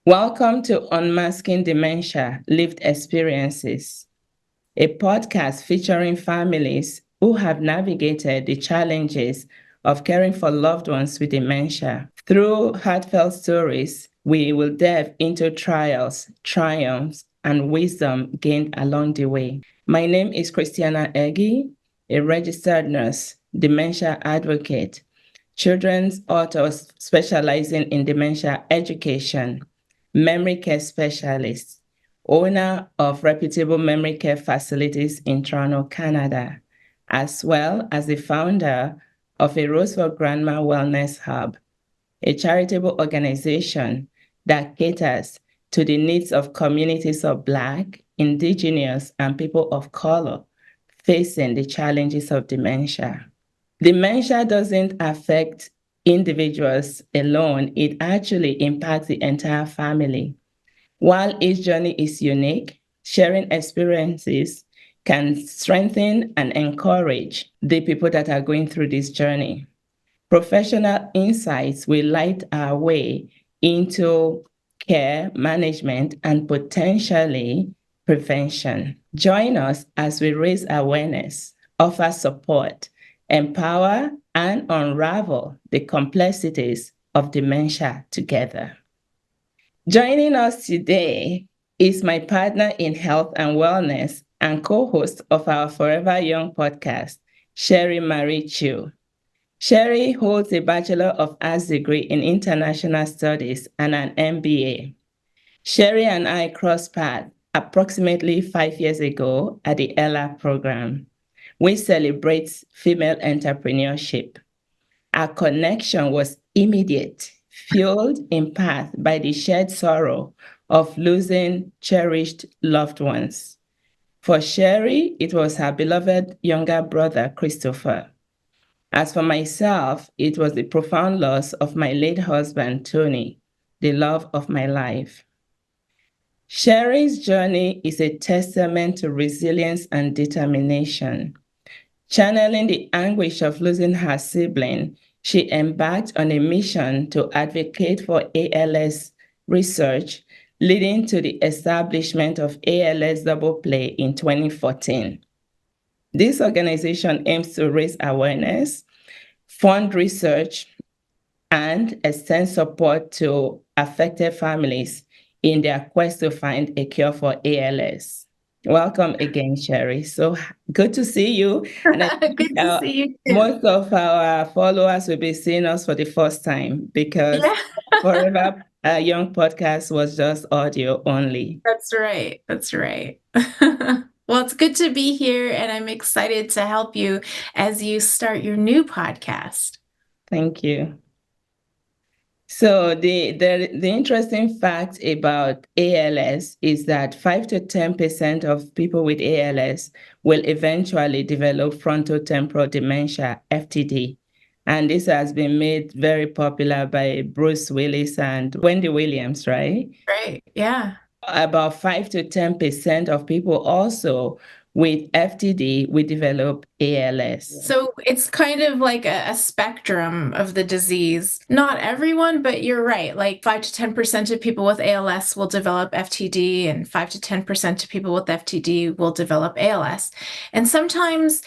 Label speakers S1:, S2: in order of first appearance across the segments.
S1: Welcome to Unmasking Dementia Lived Experiences, a podcast featuring families who have navigated the challenges of caring for loved ones with dementia. Through heartfelt stories, we will delve into trials, triumphs, and wisdom gained along the way. My name is Christiana, a registered nurse, dementia advocate, children's author specializing in dementia education, memory care specialist, owner of reputable memory care facilities in Toronto, Canada, as well as the founder of a Rose for Grandma Wellness Hub, a charitable organization that caters to the needs of communities of Black, Indigenous, and people of color facing the challenges of dementia. Dementia doesn't affect individuals alone, it actually impacts the entire family. While each journey is unique, sharing experiences can strengthen and encourage the people that are going through this journey. Professional insights will light our way into care, management, and potentially prevention. Join us as we raise awareness, offer support, empower, and unravel the complexities of dementia together. Joining us today is my partner in health and wellness and co-host of our Forever Young podcast, Cherrie-Marie Chiu. Cherrie holds a Bachelor of Arts degree in International Studies and an MBA. Cherrie and I crossed paths approximately 5 years ago at the ELA program, which celebrates female entrepreneurship. Our connection was immediate, fueled in part by the shared sorrow of losing cherished loved ones. For Cherrie, it was her beloved younger brother, Christopher. As for myself, it was the profound loss of my late husband, Tony, the love of my life. Cherrie's journey is a testament to resilience and determination. Channeling the anguish of losing her sibling, she embarked on a mission to advocate for ALS research, leading to the establishment of ALS Double in 2014. This organization aims to raise awareness, fund research, and extend support to affected families in their quest to find a cure for ALS. Welcome again, Cherrie. So good to see you. And
S2: Good to see you too.
S1: most of our followers will be seeing us for the first time because Forever Young podcast was just audio only.
S2: That's right. That's right. Well, it's good to be here, and I'm excited to help you as you start your new podcast.
S1: Thank you. So the interesting fact about ALS is that 5 to 10% of people with ALS will eventually develop frontotemporal dementia, FTD. And this has been made very popular by Bruce Willis and Wendy Williams, right?
S2: Right. Yeah.
S1: About 5 to 10% of people also with FTD will develop ALS.
S2: So it's kind of like a spectrum of the disease. Not everyone, but you're right. Like 5 to 10% of people with ALS will develop FTD, and 5 to 10% of people with FTD will develop ALS. And sometimes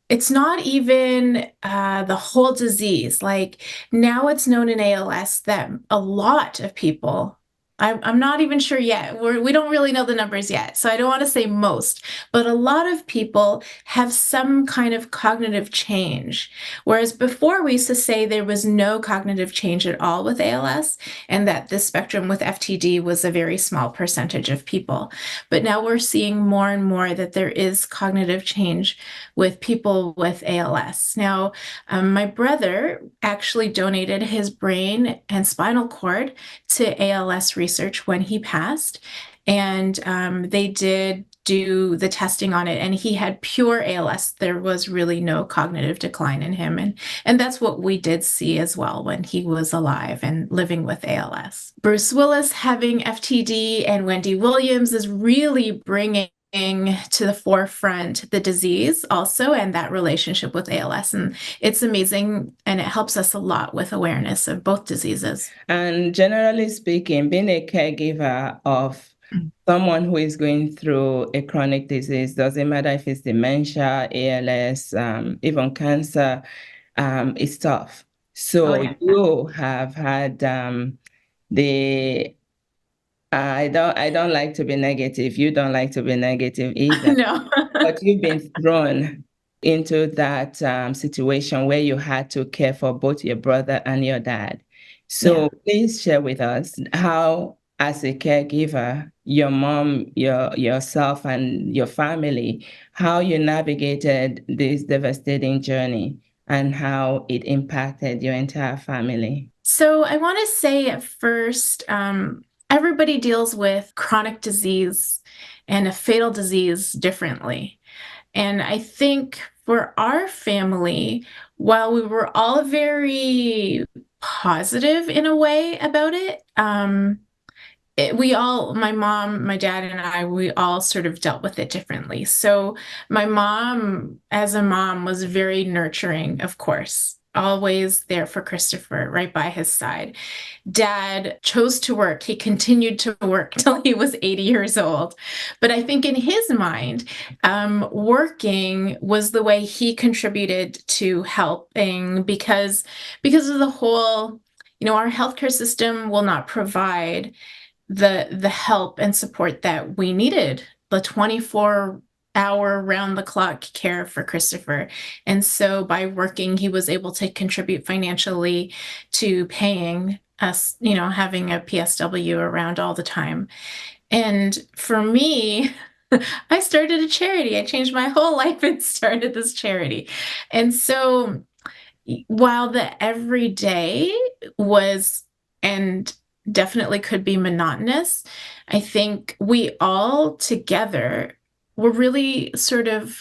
S2: it's not even the whole disease. Like now it's known in ALS that a lot of people, I'm not even sure yet. We don't really know the numbers yet, so I don't want to say most, but a lot of people have some kind of cognitive change. Whereas before we used to say there was no cognitive change at all with ALS, and that the spectrum with FTD was a very small percentage of people. But now we're seeing more and more that there is cognitive change with people with ALS. Now, my brother actually donated his brain and spinal cord to ALS research when he passed, and they did do the testing on it, and he had pure ALS. There was really no cognitive decline in him, and that's what we did see as well when he was alive and living with ALS. Bruce Willis having FTD and Wendy Williams is really bringing to the forefront the disease also and that relationship with ALS. And it's amazing, and it helps us a lot with awareness of both diseases.
S1: And generally speaking, being a caregiver of someone who is going through a chronic disease, doesn't matter if it's dementia, ALS, even cancer, it's tough.
S2: Oh,
S1: So
S2: yeah.
S1: you have had the I don't like to be negative. You don't like to be negative either.
S2: No.
S1: But you've been thrown into that situation where you had to care for both your brother and your dad.
S2: Yeah.
S1: So please share with us how, as a caregiver, your mom, yourself, and your family, how you navigated this devastating journey and how it impacted your entire family.
S2: So I want to say at first, everybody deals with chronic disease and a fatal disease differently. And I think for our family, while we were all very positive in a way about it, we all, my mom, my dad, and I, we all sort of dealt with it differently. So my mom, as a mom, was very nurturing, of course, always there for Christopher, right by his side. Dad chose to work. He continued to work till he was 80 years old. But I think in his mind, working was the way he contributed to helping because of the whole, our healthcare system will not provide the help and support that we needed, the 24-hour round the clock care for Christopher. And so by working, he was able to contribute financially to paying us, having a PSW around all the time. And for me, I started a charity. I changed my whole life and started this charity. And so while the everyday was, and definitely could be monotonous, I think we all together were really sort of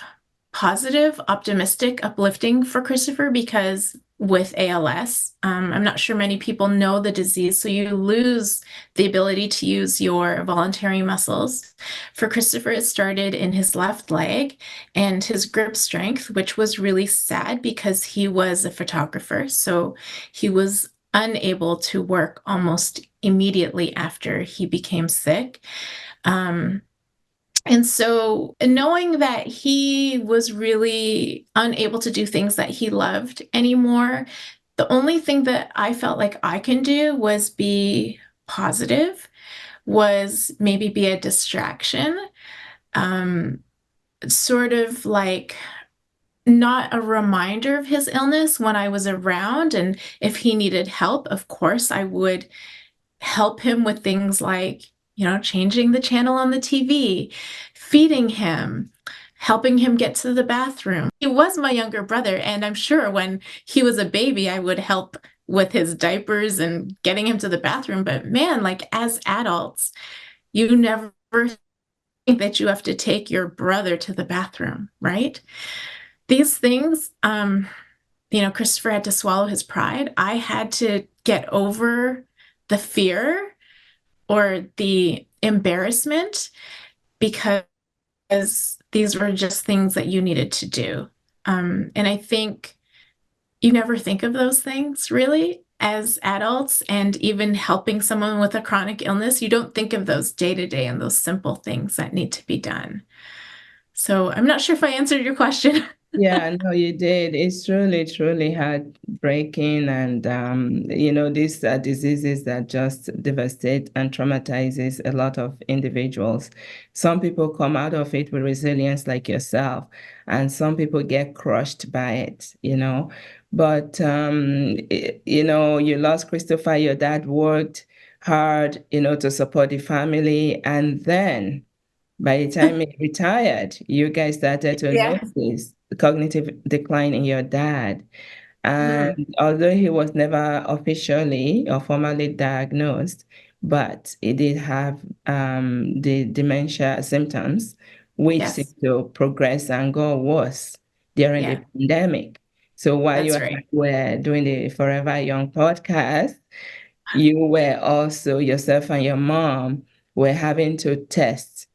S2: positive, optimistic, uplifting for Christopher because with ALS, I'm not sure many people know the disease, so you lose the ability to use your voluntary muscles. For Christopher, it started in his left leg and his grip strength, which was really sad because he was a photographer, so he was unable to work almost immediately after he became sick. And so knowing that he was really unable to do things that he loved anymore, the only thing that I felt like I can do was be positive, was maybe be a distraction, um, sort of like not a reminder of his illness when I was around. And if he needed help, of course, I would help him with things like, changing the channel on the TV, feeding him, helping him get to the bathroom. He was my younger brother, and I'm sure when he was a baby, I would help with his diapers and getting him to the bathroom. But man, like as adults, you never think that you have to take your brother to the bathroom, right? These things, Christopher had to swallow his pride. I had to get over the fear or the embarrassment because these were just things that you needed to do. And I think you never think of those things really as adults, and even helping someone with a chronic illness, you don't think of those day to day and those simple things that need to be done. So I'm not sure if I answered your question.
S1: Yeah, no, you did. It's truly, truly heartbreaking, and these are diseases that just devastate and traumatizes a lot of individuals. Some people come out of it with resilience, like yourself, and some people get crushed by it. But you lost Christopher. Your dad worked hard, to support the family, and then by the time he retired, you guys started to
S2: Yeah.
S1: notice the cognitive decline in your dad. And
S2: Mm.
S1: although he was never officially or formally diagnosed, but he did have the dementia symptoms, which
S2: Yes.
S1: seemed to progress and go worse during the
S2: Yeah,
S1: pandemic. So while you
S2: that's
S1: and I
S2: right.
S1: were doing the Forever Young podcast, you were also, yourself and your mom were having to test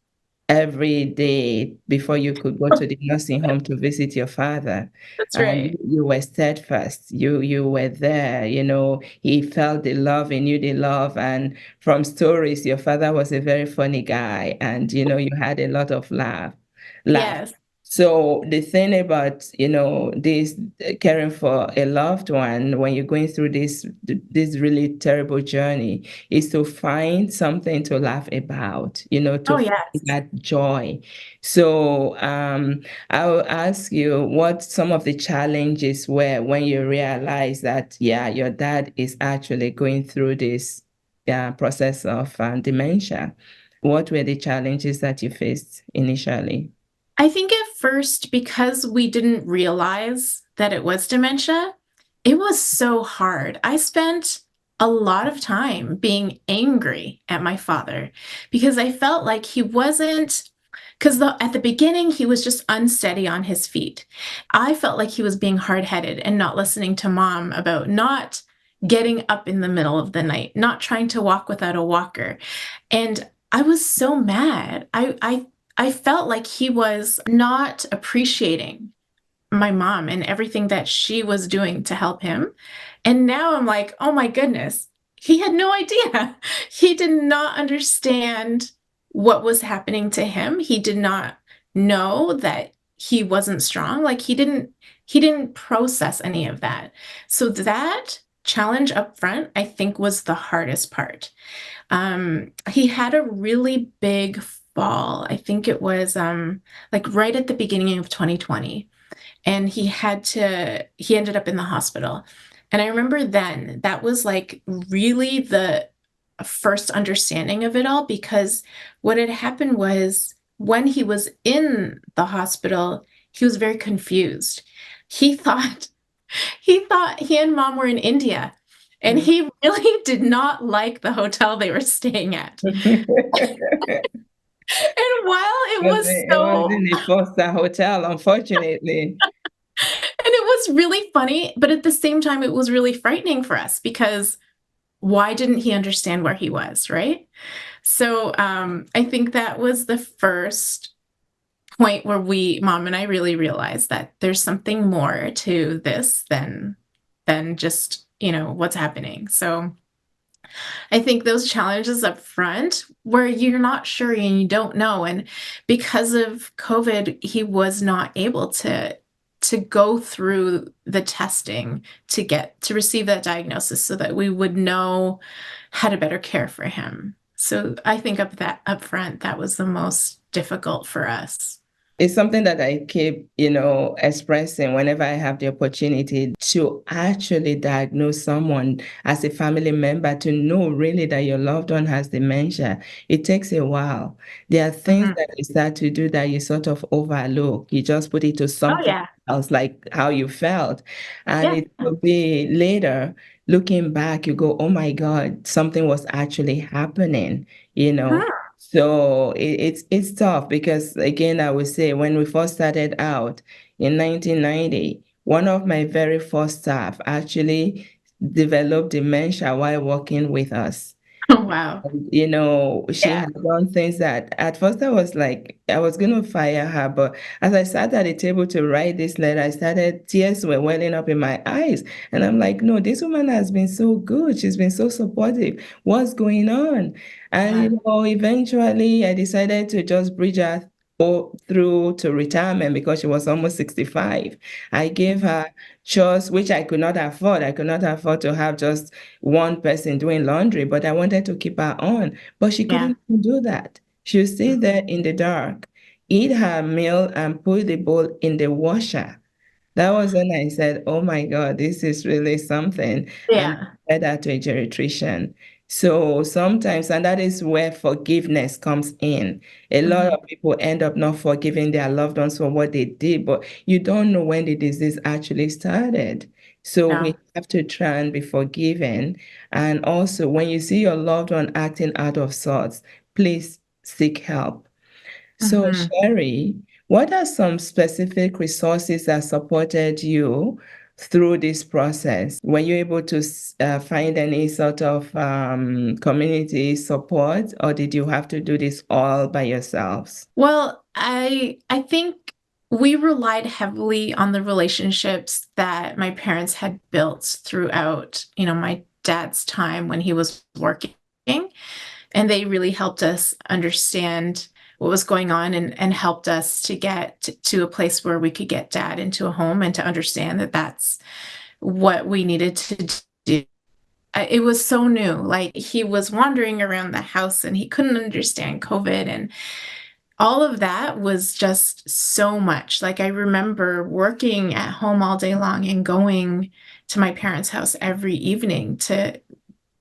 S1: every day before you could go to the nursing home to visit your father.
S2: That's
S1: And
S2: right.
S1: you were steadfast. You were there. He felt the love, he knew the love. And from stories, your father was a very funny guy, and you had a lot of laugh.
S2: Yes.
S1: So the thing about, this caring for a loved one when you're going through this really terrible journey is to find something to laugh about, to
S2: Oh,
S1: find
S2: yes.
S1: that joy. So I will ask you what some of the challenges were when you realized that, yeah, your dad is actually going through this process of dementia. What were the challenges that you faced initially?
S2: I think at first, because we didn't realize that it was dementia, it was so hard. I spent a lot of time being angry at my father because I felt like he wasn't, because at the beginning, he was just unsteady on his feet. I felt like he was being hard headed and not listening to mom about not getting up in the middle of the night, not trying to walk without a walker. And I was so mad. I felt like he was not appreciating my mom and everything that she was doing to help him. And now I'm like, oh my goodness, he had no idea. He did not understand what was happening to him. He did not know that he wasn't strong. Like he didn't process any of that. So that challenge up front, I think, was the hardest part. He had a really big fall. I think it was like right at the beginning of 2020. And he ended up in the hospital. And I remember then that was like really the first understanding of it all, because what had happened was when he was in the hospital, he was very confused. He thought he and mom were in India, and
S1: Mm.
S2: he really did not like the hotel they were staying at. And while it was
S1: It was
S2: so,
S1: in the four-star hotel, unfortunately.
S2: and it was really funny, but at the same time, it was really frightening for us because why didn't he understand where he was, right? So I think that was the first point where mom and I really realized that there's something more to this than just, what's happening. So I think those challenges up front where you're not sure and you don't know. And because of COVID, he was not able to go through the testing to receive that diagnosis so that we would know how to better care for him. So I think up front, that was the most difficult for us.
S1: It's something that I keep, expressing whenever I have the opportunity to actually diagnose someone as a family member, to know really that your loved one has dementia. It takes a while. There are things
S2: Mhm.
S1: that you start to do that you sort of overlook. You just put it to
S2: Oh
S1: something
S2: yeah.
S1: else, like how you felt. And
S2: Yeah.
S1: it will be later, looking back, you go, oh my God, something was actually happening, you know.
S2: Mhm.
S1: So it's tough because, again, I would say when we first started out in 1990, one of my very first staff actually developed dementia while working with us.
S2: Oh, wow.
S1: She
S2: Yeah.
S1: had done things that at first I was like, I was going to fire her. But as I sat at the table to write this letter, I started, tears were welling up in my eyes. And I'm like, no, this woman has been so good. She's been so supportive. What's going on? And,
S2: Yeah.
S1: eventually I decided to just bridge her through to retirement because she was almost 65. I gave
S2: Mhm.
S1: her chores, which I could not afford. I could not afford to have just one person doing laundry, but I wanted to keep her on. But she
S2: Yeah.
S1: couldn't even do that. She would stay there in the dark, eat her meal, and put the bowl in the washer. That was when I said, oh my God, this is really something. And
S2: Yeah.
S1: I referred that to a geriatrician. So sometimes, and that is where forgiveness comes in. A lot
S2: Mhm.
S1: of people end up not forgiving their loved ones for what they did, but you don't know when the disease actually started. So we
S2: No.
S1: have to try and be forgiving. And also, when you see your loved one acting out of sorts, please seek help. So,
S2: Mhm.
S1: Cherrie, what are some specific resources that supported you through this process? Were you able to find any sort of community support, or did you have to do this all by yourselves?
S2: Well, I think we relied heavily on the relationships that my parents had built throughout, my dad's time when he was working. And they really helped us understand what was going on and helped us to get to a place where we could get dad into a home and to understand that that's what we needed to do. It was so new. Like, he was wandering around the house and he couldn't understand COVID, and all of that was just so much. Like, I remember working at home all day long and going to my parents' house every evening to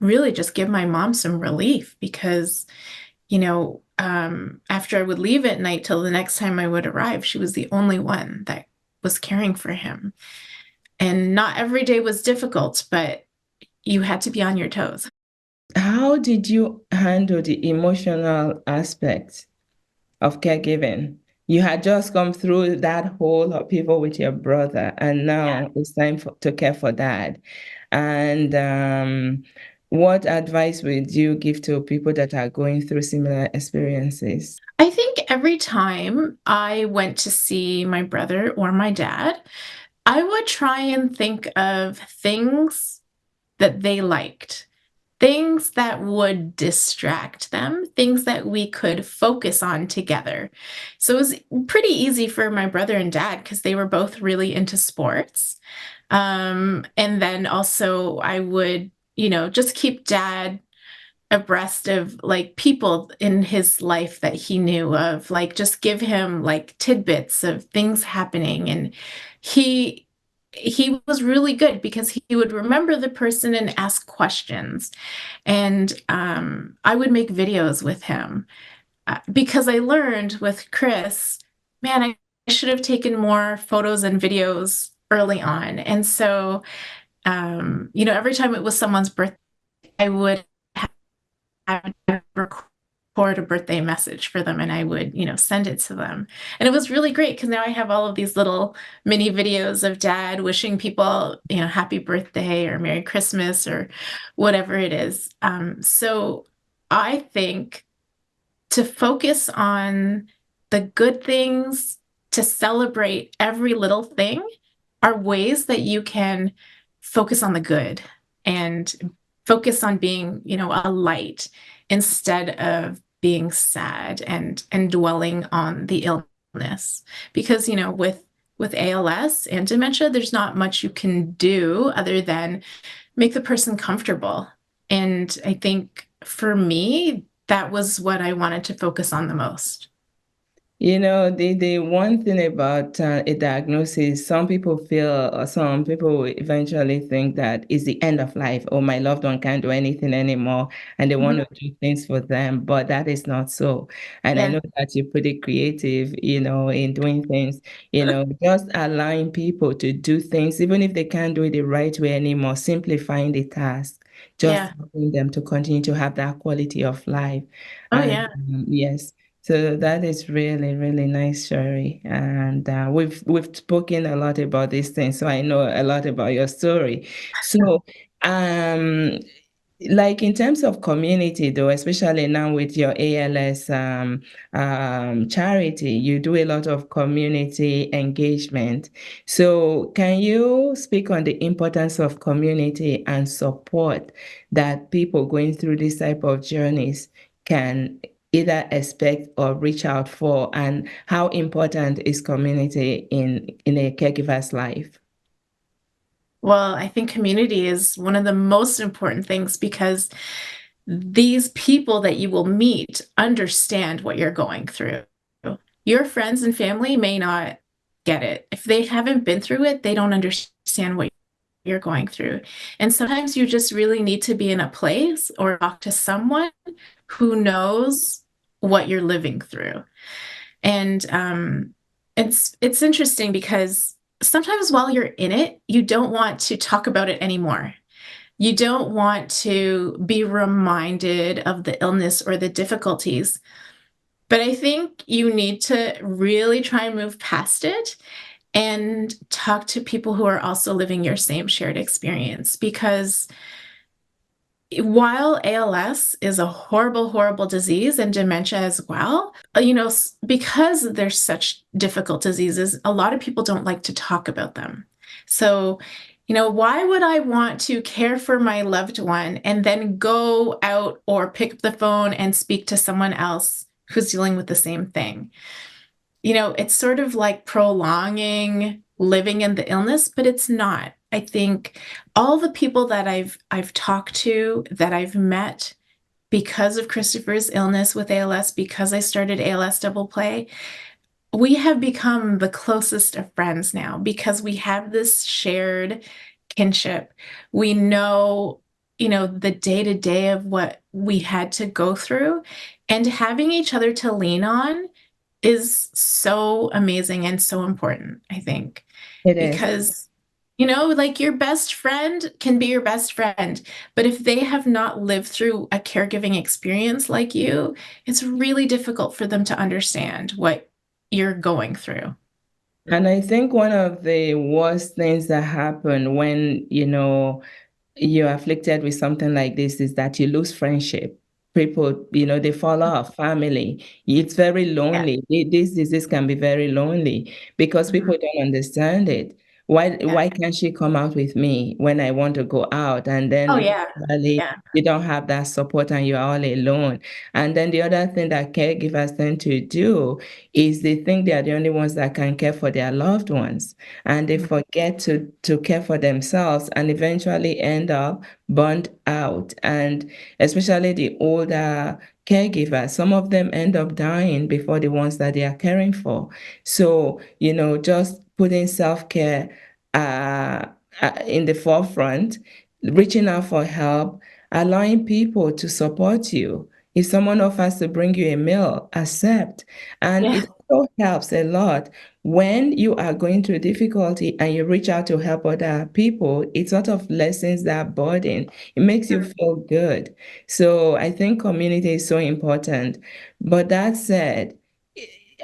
S2: really just give my mom some relief because, after I would leave at night till the next time I would arrive, she was the only one that was caring for him. And not every day was difficult, but you had to be on your toes.
S1: How did you handle the emotional aspect of caregiving? You had just come through that whole upheaval with your brother, and
S2: Yeah.
S1: now it's time to care for dad. And what advice would you give to people that are going through similar experiences?
S2: I think every time I went to see my brother or my dad, I would try and think of things that they liked, things that would distract them, things that we could focus on together. So it was pretty easy for my brother and dad because they were both really into sports. And then also I would, just keep dad abreast of like people in his life that he knew of, like just give him like tidbits of things happening. And he he was really good because he would remember the person and ask questions. And I would make videos with him because I learned with Chris, man, I should have taken more photos and videos early on. And so, every time it was someone's birthday, I would I would record a birthday message for them and I would, send it to them. And it was really great because now I have all of these little mini videos of dad wishing people, happy birthday or Merry Christmas or whatever it is. So I think to focus on the good things, to celebrate every little thing are ways that you can focus on the good and focus on being, a light instead of being sad and dwelling on the illness. Because, with ALS and dementia, there's not much you can do other than make the person comfortable. And I think for me, that was what I wanted to focus on the most.
S1: The one thing about a diagnosis, some people feel, or some people eventually think that it's the end of life, or my loved one can't do anything anymore, and they want
S2: Mhm.
S1: to do things for them, but that is not so. And I
S2: Yeah.
S1: know that you're pretty creative, in doing things, just allowing people to do things, even if they can't do it the right way anymore, simplifying the task, just
S2: Yeah.
S1: helping them to continue to have that quality of life.
S2: Oh,
S1: And
S2: yeah.
S1: yes. So that is really, really nice, Sherry. And we've spoken a lot about these things, so I know a lot about your story. So, um, like in terms of community, though, especially now with your ALS charity, you do a lot of community engagement. So, can you speak on the importance of community and support that people going through this type of journeys can either expect or reach out for, and how important is community in a caregiver's life?
S2: Well, I think community is one of the most important things because these people that you will meet understand what you're going through. Your friends and family may not get it. If they haven't been through it, they don't understand what you're going through. And sometimes you just really need to be in a place or talk to someone who knows what you're living through. And it's interesting because sometimes while you're in it, you don't want to talk about it anymore. You don't want to be reminded of the illness or the difficulties. But I think you need to really try and move past it and talk to people who are also living your same shared experience. Because while ALS is a horrible, horrible disease, and dementia as well, because they're such difficult diseases, a lot of people don't like to talk about them. So, why would I want to care for my loved one and then go out or pick up the phone and speak to someone else who's dealing with the same thing? It's sort of like prolonging living in the illness, but it's not. I think all the people that I've talked to, that I've met because of Christopher's illness with ALS, because I started ALS Double Play, we have become the closest of friends now because we have this shared kinship. We know, the day-to-day of what we had to go through, and having each other to lean on is so amazing and so important, I think,
S1: It is.
S2: because, like, your best friend can be your best friend, but if they have not lived through a caregiving experience like you, it's really difficult for them to understand what you're going through.
S1: And I think one of the worst things that happen when, you're afflicted with something like this is that you lose friendship. People, they fall off, family. It's very
S2: Yeah.
S1: lonely. This disease can be very lonely because
S2: Mhm.
S1: people don't understand it. Why
S2: Yeah.
S1: why can't she come out with me when I want to go out? And
S2: Oh,
S1: then
S2: yeah.
S1: really
S2: Yeah.
S1: you don't have that support and you're all alone. And then the other thing that caregivers tend to do is they think they are the only ones that can care for their loved ones. And they
S2: Mhm.
S1: forget to care for themselves and eventually end up burnt out. And especially the older caregivers, some of them end up dying before the ones that they are caring for. So, just putting self-care uh, in the forefront, reaching out for help, allowing people to support you. If someone offers to bring you a meal, accept. And
S2: Yeah.
S1: it also helps a lot when you are going through difficulty and you reach out to help other people. It sort of lessens that burden. It makes you feel good. So I think community is so important. But that said,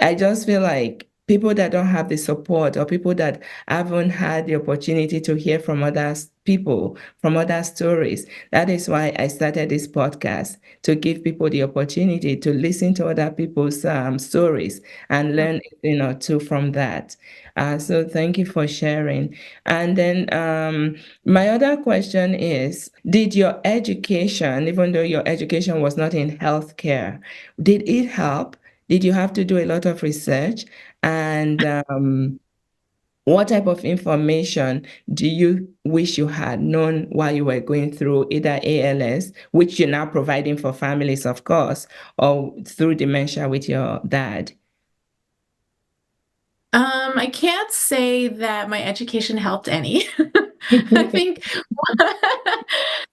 S1: I just feel like people that don't have the support or people that haven't had the opportunity to hear from other people, from other stories. That is why I started this podcast to give people the opportunity to listen to other people's stories and learn a thing or two from that. So thank you for sharing. And then my other question is, did your education, even though your education was not in healthcare, did it help? Did you have to do a lot of research? And what type of information do you wish you had known while you were going through either ALS, which you're now providing for families, of course, or through dementia with your dad?
S2: I can't say that my education helped any. I think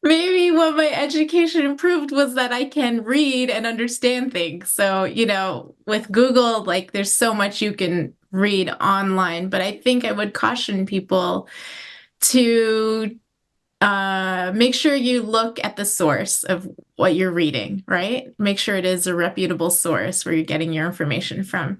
S2: maybe what my education improved was that I can read and understand things. So, with Google, like, there's so much you can read online, but I think I would caution people to make sure you look at the source of what you're reading, right? Make sure it is a reputable source where you're getting your information from.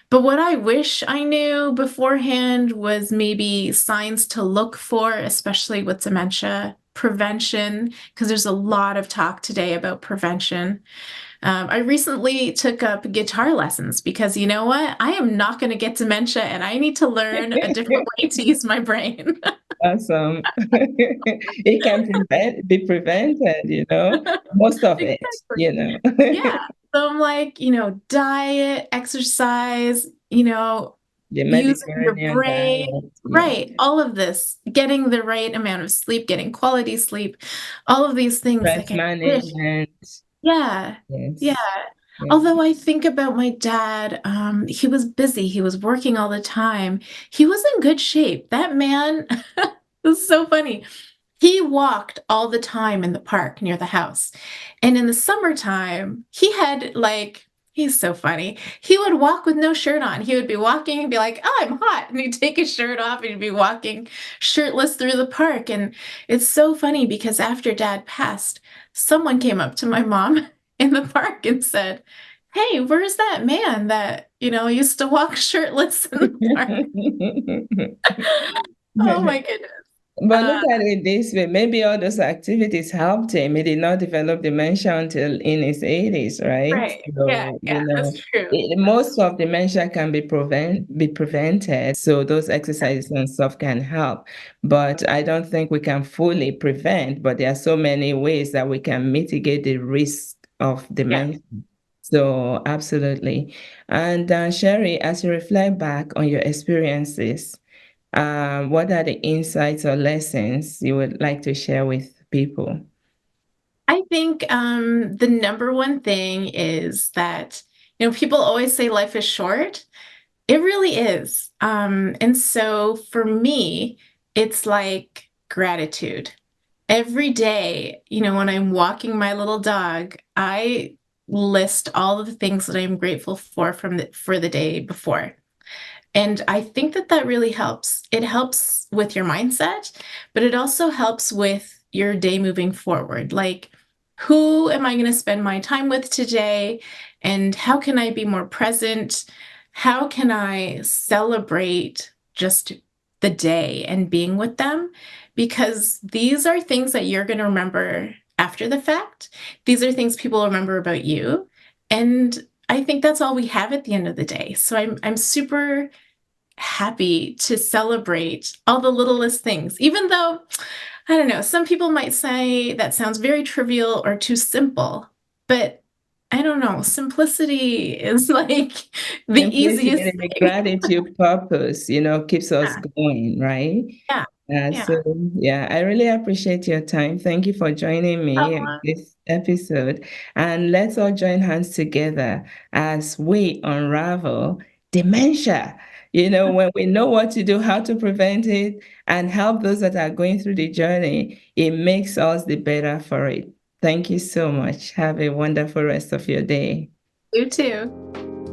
S2: But what I wish I knew beforehand was maybe signs to look for, especially with dementia, prevention, because there's a lot of talk today about prevention. I recently took up guitar lessons because, you know what? I am not going to get dementia and I need to learn a different way to use my brain.
S1: Awesome. It can be prevented, most of it,
S2: Exactly. Yeah. So I'm like, diet, exercise,
S1: The
S2: using your
S1: Mediterranean
S2: brain,
S1: diet, yeah.
S2: right? All of this, getting the right amount of sleep, getting quality sleep, all of these things.
S1: Stress
S2: Like, I wish,
S1: management,
S2: yeah, yeah.
S1: yes. Yeah.
S2: Although I think about my dad, he was busy, he was working all the time. He was in good shape. That man, it was so funny. He walked all the time in the park near the house. And in the summertime, he's so funny. He would walk with no shirt on. He would be walking and be like, "Oh, I'm hot." And he'd take his shirt off and he'd be walking shirtless through the park. And it's so funny because after dad passed, someone came up to my mom in the park and said, hey, where's that man that, used to walk shirtless in the park? Oh my goodness.
S1: But
S2: Uh,
S1: look at it this way, maybe all those activities helped him. He did not develop dementia until in his 80s, right?
S2: right. Yeah,
S1: So,
S2: yeah, that's true.
S1: most of dementia can be prevented. So those exercises and stuff can help. But I don't think we can fully prevent, but there are so many ways that we can mitigate the risk of
S2: Yeah.
S1: dementia. So absolutely. And Cherrie, as you reflect back on your experiences, what are the insights or lessons you would like to share with people?
S2: I think the number one thing is that, people always say life is short. It really is. And so for me, it's like gratitude. Every day, when I'm walking my little dog, I list all of the things that I'm grateful for the day before. And I think that that really helps. It helps with your mindset, but it also helps with your day moving forward. Like, who am I going to spend my time with today? And how can I be more present? How can I celebrate just the day and being with them? Because these are things that you're going to remember after the fact. These are things people remember about you. And I think that's all we have at the end of the day. So I'm super happy to celebrate all the littlest things, even though, I don't know, some people might say that sounds very trivial or too simple, but I don't know, simplicity is like the
S1: Simplicity
S2: easiest
S1: and the
S2: thing.
S1: gratitude purpose, keeps us going, right?
S2: Yeah, yeah.
S1: So yeah, I really appreciate your time. Thank you for joining me in
S2: Oh,
S1: this episode. And let's all join hands together as we unravel dementia. When we know what to do, how to prevent it, and help those that are going through the journey, it makes us the better for it. Thank you so much. Have a wonderful rest of your day.
S2: you too.